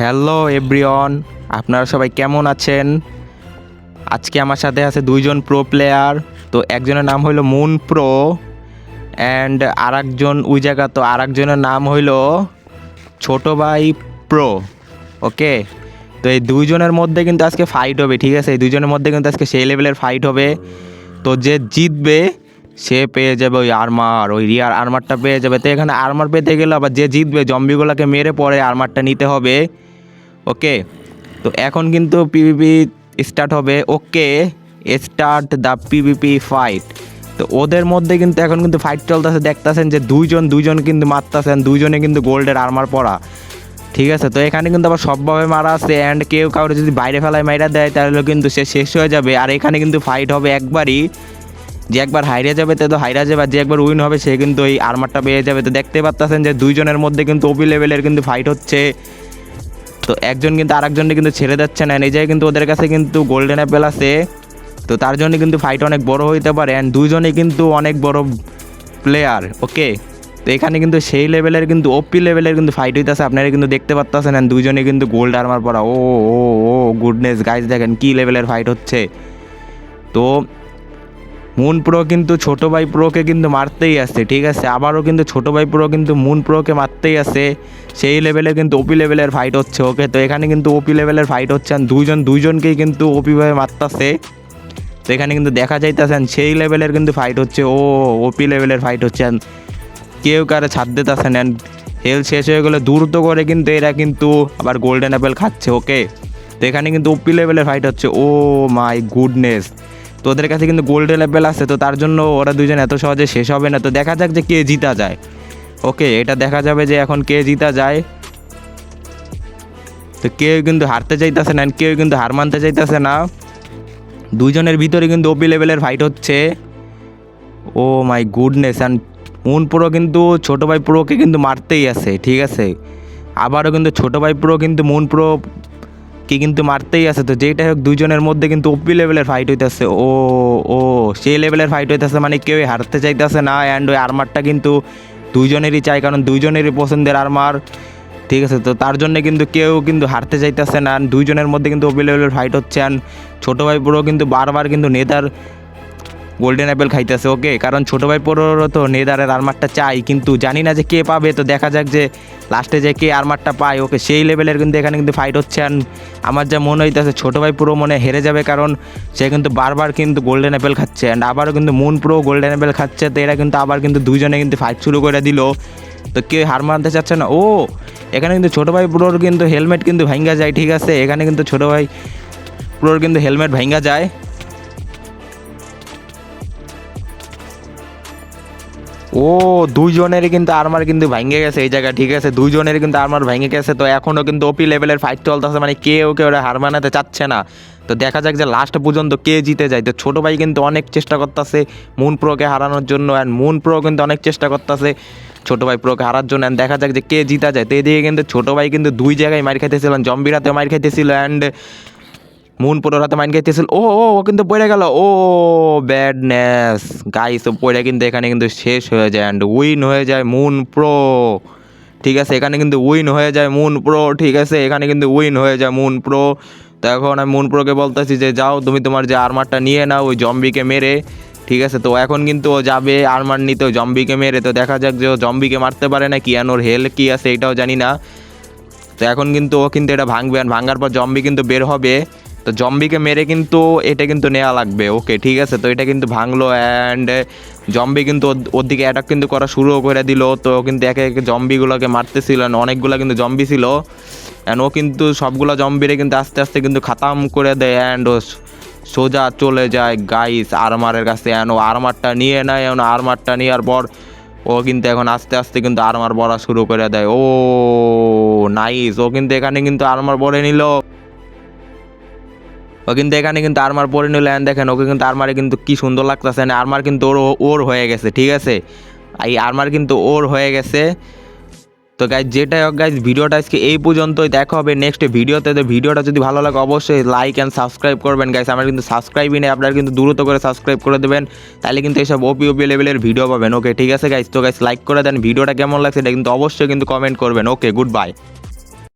Hello everyone, আপনারা সবাই কেমন আছেন? আজকে আমার সাথে আছে দুইজন প্রো প্লেয়ার। তো একজনের নাম হইলো মুন প্রো অ্যান্ড আরেকজন ওই জায়গা, তো আরেকজনের নাম হইলো ছোট ভাই প্রো। ওকে, তো এই দুইজনের মধ্যে কিন্তু আজকে ফাইট হবে, ঠিক আছে? এই দুইজনের মধ্যে কিন্তু আজকে সেই লেভেলের ফাইট হবে। তো যে জিতবে সে পেয়ে যাবে ওই আর্মার, ওই রিয়ার আর্মারটা পেয়ে যাবে। তো এখানে আর্মার পেতে গেলে আবার যে জিতবে জম্বিগুলোকে মেরে পরে আর্মারটা নিতে হবে। ওকে, তো এখন কিন্তু পিভিপি স্টার্ট হবে। ওকে, স্টার্ট দ্য পিভিপি ফাইট। তো ওদের মধ্যে কিন্তু এখন কিন্তু ফাইট চলতেছে, দেখতেছেন যে দুইজন কিন্তু মারতেছেন, দুইজনে কিন্তু গোল্ডের আর্মার পরা, ঠিক আছে? তো এখানে কিন্তু আবার সবভাবে মারা আছে অ্যান্ড কেউ কাউরে যদি বাইরে ফেলায় মাইরা দেয় তাহলে কিন্তু সে শেষ হয়ে যাবে। আর এখানে কিন্তু ফাইট হবে একবারই, যে একবার হাইরে যাবে তো হাইরা যাবে, আর যে একবার উইন হবে সে কিন্তু এই আর্মারটা পেয়ে যাবে। তো দেখতে পাচ্ছেন যে দুইজনের মধ্যে কিন্তু ওপি লেভেলের কিন্তু ফাইট হচ্ছে। তো একজন কিন্তু আরেকজনকে কিন্তু ছেড়ে যাচ্ছে না, এই জায়গায় কিন্তু ওদের কাছে কিন্তু গোল্ডেন অ্যাপেল আছে। তো তার জন্য কিন্তু ফাইট অনেক বড় হইতে পারে অ্যান্ড দুইজনেই কিন্তু অনেক বড় প্লেয়ার। ওকে, তো এখানে কিন্তু সেই লেভেলের কিন্তু ওপি লেভেলের কিন্তু ফাইট হইতেছে, আপনারা কিন্তু দেখতে পাচ্ছেন। অ্যান্ড দুইজনে কিন্তু গোল্ড আর্মার পরা। ও ও ও গুডনেস গাইজ, দেখেন কী লেভেলের ফাইট হচ্ছে। তো মুন প্রো কিন্তু ছোটো ভাই প্রোকে কিন্তু মারতেই আসছে, ঠিক আছে? আবারও কিন্তু ছোটো ভাই প্রো কিন্তু মুন প্রোকে মারতেই আসে, সেই লেভেলে কিন্তু ওপি লেভেলের ফাইট হচ্ছে। ওকে, তো এখানে কিন্তু ওপি লেভেলের ফাইট হচ্ছে, দুইজনকেই কিন্তু ওপিভাবে মারতেছে। তো এখানে কিন্তু দেখা যাইতেছেন সেই লেভেলের কিন্তু ফাইট হচ্ছে, ও ওপি লেভেলের ফাইট হচ্ছে। কেউ কারে ছাড় দিতেছেন অ্যান্ড হেলথ শেষ হয়ে গেলে দ্রুত করে কিন্তু এরা কিন্তু আবার গোল্ডেন অ্যাপেল খাচ্ছে। ওকে, তো এখানে কিন্তু ওপি লেভেলের ফাইট হচ্ছে। ও মাই গুডনেস, তো ওদের কাছে কিন্তু গোল্ডেন লেভেল আছে, তো তার জন্য ওরা দুজন এত সহজে শেষ হবে না। তো দেখা যাক যে কে জিতা যায়। ওকে, এটা দেখা যাবে যে এখন কে জিতা যায়। তো কেউ কিন্তু হারতে চাইতেছে না, কেউ কিন্তু হার মানতে চাইতেছে না। দুইজনের ভিতরে কিন্তু ওপি লেভেলের ফাইট হচ্ছে। Oh my goodness, and moon pro কিন্তু ছোটো ভাই প্রোকে কিন্তু মারতেই আছে, ঠিক আছে? আবারও কিন্তু ছোটো ভাই প্রো কিন্তু মুন প্রো কি কিন্তু মারতেই আছে। তো যেটাই হোক দুইজনের মধ্যে কিন্তু ওপি লেভেলের ফাইট হইতেছে। ও ও সেই লেভেলের ফাইট হইতেছে, মানে কেউই হারতে চাইতেছে না। অ্যান্ড ওই আর্মারটা কিন্তু দুইজনেরই চাই, কারণ দুইজনেরই পছন্দের আর্মার, ঠিক আছে? তো তার জন্য কিন্তু কেউ কিন্তু হারতে চাইতেছে না। দুইজনের মধ্যে কিন্তু ওপি লেভেলের ফাইট হচ্ছে। অ্যান্ড ছোটো ভাই পুরো কিন্তু বারবার কিন্তু নেদার গোল্ডেন অ্যাপেল খাইতেছে। ওকে, কারণ ছোটো ভাই পুরোরও তো নেদারের আর্মারটা চাই, কিন্তু জানি না যে কে পাবে। তো দেখা যাক যে লাস্টে যে কে আর্মারটা পায়। ওকে, সেই লেভেলের কিন্তু এখানে কিন্তু ফাইট হচ্ছে। অ্যান্ড আমার যা মনে হইতেছে ছোটো ভাই পুরো মনে হেরে যাবে, কারণ সে কিন্তু বারবার কিন্তু গোল্ডেন অ্যাপেল খাচ্ছে অ্যান্ড আবারও কিন্তু মুন প্রো গোল্ডেন অ্যাপেল খাচ্ছে। তো এরা কিন্তু আবার কিন্তু দুইজনে কিন্তু ফাইট শুরু করে দিল। তো কেউ হার মানতে চাচ্ছে না। ও এখানে কিন্তু ছোটো ভাই পুরোর কিন্তু হেলমেট কিন্তু ভাঙ্গা যায়, ঠিক আছে? এখানে কিন্তু ছোটো ভাই পুরোর কিন্তু হেলমেট ভাঙ্গা যায়। ও দুইজনেরই কিন্তু আর্মার কিন্তু ভেঙে গেছে এই জায়গায়, ঠিক আছে? দুইজনেরই কিন্তু আর্মার ভেঙে গেছে। তো এখনও কিন্তু ওপি লেভেলের ফাইট চলতেছে, মানে কেউ ওরা হার মানাতে চাচ্ছে না। তো দেখা যাক যে লাস্ট পর্যন্ত কে জিতে যায়। তো ছোটো ভাই কিন্তু অনেক চেষ্টা করতেছে মুন প্রোকে হারানোর জন্য, অ্যান্ড মুন প্রো কিন্তু অনেক চেষ্টা করতেছে ছোটো ভাই প্রোকে হারার জন্য। অ্যান্ড দেখা যাক যে কে জিতা যায়। তো এদিকে কিন্তু ছোটো ভাই কিন্তু দুই জায়গায় মার খাইতেছিল, জম্বিরাতে মার খাইতেছিল অ্যান্ড মুন পুরোর হাতে মাইন্ড খাইতেছিল। ও ও ও কিন্তু পড়ে গেল। ও ব্যাডনেস গাইস, ও পড়ে কিন্তু এখানে কিন্তু শেষ হয়ে যায় অ্যান্ড উইন হয়ে যায় মুন প্রো, ঠিক আছে? এখানে কিন্তু উইন হয়ে যায় মুন প্রো, ঠিক আছে? এখানে কিন্তু উইন হয়ে যায় মুন প্রো। তো এখন আমি মুন প্রোকে বলতেছি যে যাও তুমি তোমার যে আর্মারটা নিয়ে নাও ওই জম্বিকে মেরে, ঠিক আছে? তো এখন কিন্তু ও যাবে আর্মার নিতে ওই জম্বিকে মেরে। তো দেখা যাক যে ও জম্বিকে মারতে পারে না কি, ওর হেল কি আছে এটাও জানি না। তো এখন কিন্তু ও কিন্তু এটা ভাঙবে, ভাঙার পর জম্বি কিন্তু বের হবে। তো জম্বিকে মেরে কিন্তু এটা কিন্তু নেওয়া লাগবে। ওকে, ঠিক আছে? তো এটা কিন্তু ভাঙলো অ্যান্ড জম্বি কিন্তু ওর দিকে অ্যাটাক কিন্তু করা শুরু করে দিল। তো কিন্তু একে একে জম্বিগুলোকে মারতেছিল, অনেকগুলো কিন্তু জম্বি ছিল অ্যান্ড ও কিন্তু সবগুলো জম্বিরে কিন্তু আস্তে আস্তে কিন্তু খাতাম করে দেয় অ্যান্ড ও সোজা চলে যায় গাইস আর্মারের কাছে। অ্যান্ড ও আর্মারটা নিয়ে নেয়, আর্মারটা নেওয়ার পর ও কিন্তু এখন আস্তে আস্তে কিন্তু আর্মার পরা শুরু করে দেয়। ও নাইস, ও কিন্তু এখানে কিন্তু আর্মার পরে নিল। ও কিন্তু এখানে কিন্তু আর্মার পরে নিল অ্যান্ড দেখেন ওকে কিন্তু আর্মারে কিন্তু কি সুন্দর লাগতেছে। আর্মার কিন্তু ওর হয়ে গেছে, ঠিক আছে? এই আর্মার কিন্তু ওর হয়ে গেছে। তো গাইজ যেটাই হোক গাইজ, ভিডিওটা আজকে এই পর্যন্তই। দেখা হবে নেক্সট ভিডিওতে। তো ভিডিওটা যদি ভালো লাগে অবশ্যই লাইক অ্যান্ড সাবস্ক্রাইব করবেন গাইজ। আমার কিন্তু সাবস্ক্রাইবই নেই, আপনারা কিন্তু দ্রুত করে সাবস্ক্রাইব করে দেবেন, তাহলে কিন্তু এইসব ওপি লেভেলের ভিডিও পাবেন। ওকে, ঠিক আছে গাইজ? তো গাইজ লাইক করে দেন। ভিডিওটা কেমন লাগছে এটা কিন্তু অবশ্যই কিন্তু কমেন্ট করবেন। ওকে, গুড বাই।